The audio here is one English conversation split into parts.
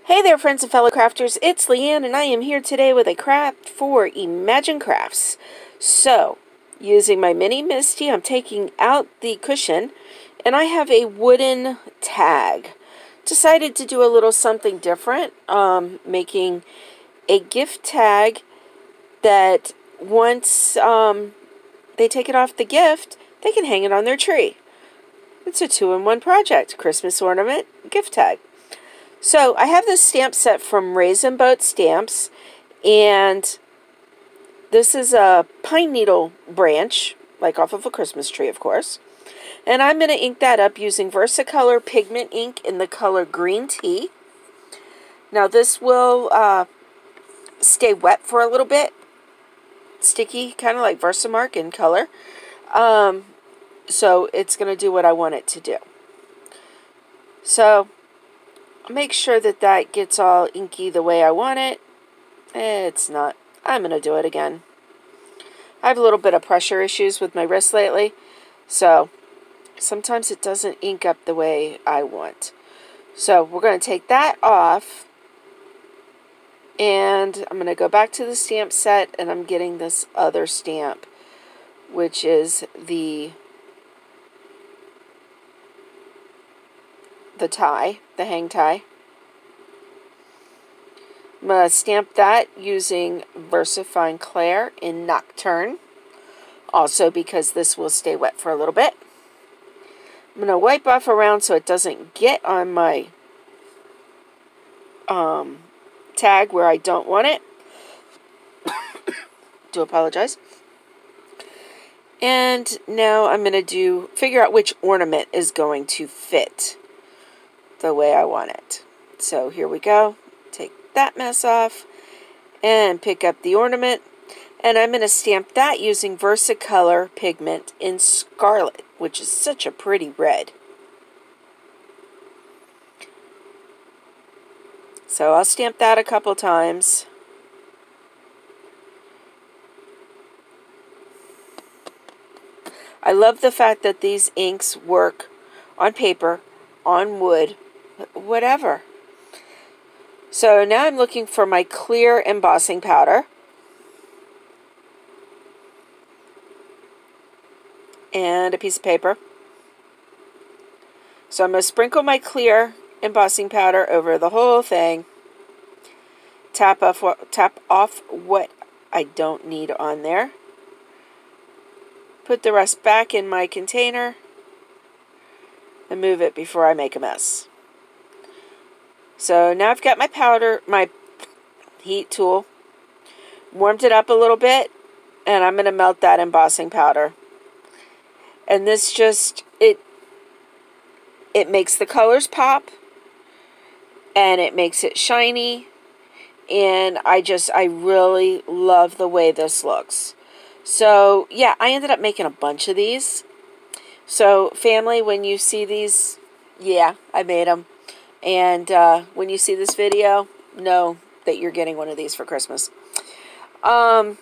Hey there, friends and fellow crafters, it's Leanne, and I am here today with a craft for Imagine Crafts. So, using my mini Misty, I'm taking out the cushion, and I have a wooden tag. Decided to do a little something different, making a gift tag that once they take it off the gift, they can hang it on their tree. It's a two-in-one project, Christmas ornament, gift tag. So I have this stamp set from Raisin Boat Stamps, and this is a pine needle branch, like off of a Christmas tree, of course. And I'm going to ink that up using VersaColor pigment ink in the color Green Tea. Now this will stay wet for a little bit, sticky, kind of like Versamark in color. So it's going to do what I want it to do. So make sure that that gets all inky the way I want it. It's not. I'm going to do it again. I have a little bit of pressure issues with my wrist lately, so sometimes it doesn't ink up the way I want. So we're going to take that off, and I'm going to go back to the stamp set, and I'm getting this other stamp, which is the tie, the hang tie. I'm going to stamp that using VersaFine Clair in Nocturne, also because this will stay wet for a little bit. I'm going to wipe off around so it doesn't get on my tag where I don't want it. Do apologize. And now I'm going to figure out which ornament is going to fit the way I want it. So here we go. Take that mess off and pick up the ornament, and I'm going to stamp that using VersaColor pigment in Scarlet, which is such a pretty red. So I'll stamp that a couple times. I love the fact that these inks work on paper, on wood, whatever. So now I'm looking for my clear embossing powder. And a piece of paper. So I'm going to sprinkle my clear embossing powder over the whole thing. Tap off what I don't need on there. Put the rest back in my container. And move it before I make a mess. So now I've got my powder, my heat tool, warmed it up a little bit, and I'm going to melt that embossing powder. And this just, it makes the colors pop, and it makes it shiny, and I really love the way this looks. So yeah, I ended up making a bunch of these. So family, when you see these, yeah, I made them. And when you see this video, know that you're getting one of these for Christmas. I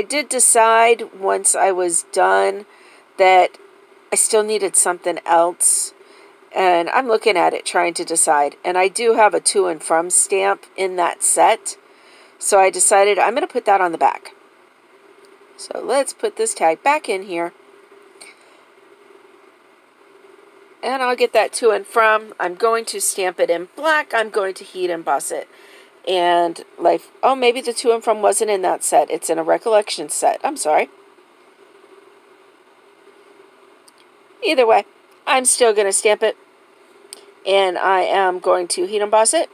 did decide once I was done that I still needed something else. And I'm looking at it, trying to decide. And I do have a to and from stamp in that set. So I decided I'm going to put that on the back. So let's put this tag back in here. And I'll get that to and from. I'm going to stamp it in black. I'm going to heat emboss it. And oh, maybe the to and from wasn't in that set. It's in a recollection set. I'm sorry. Either way, I'm still going to stamp it. And I am going to heat emboss it.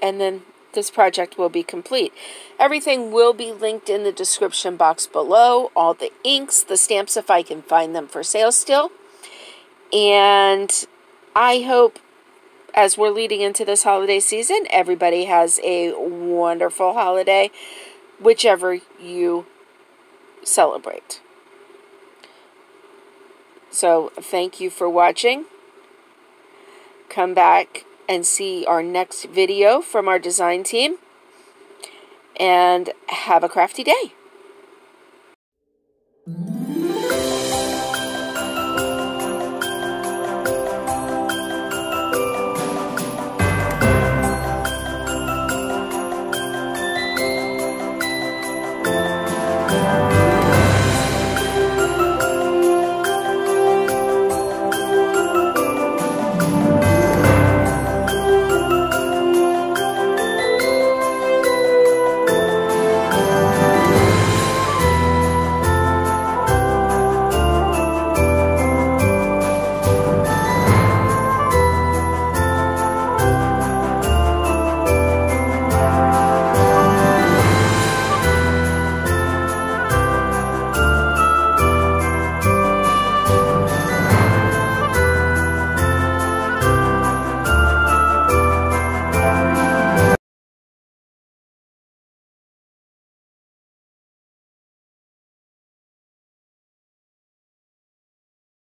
And then this project will be complete. Everything will be linked in the description box below. All the inks, the stamps, if I can find them for sale still. And I hope, as we're leading into this holiday season, everybody has a wonderful holiday, whichever you celebrate. So, thank you for watching. Come back and see our next video from our design team. And have a crafty day.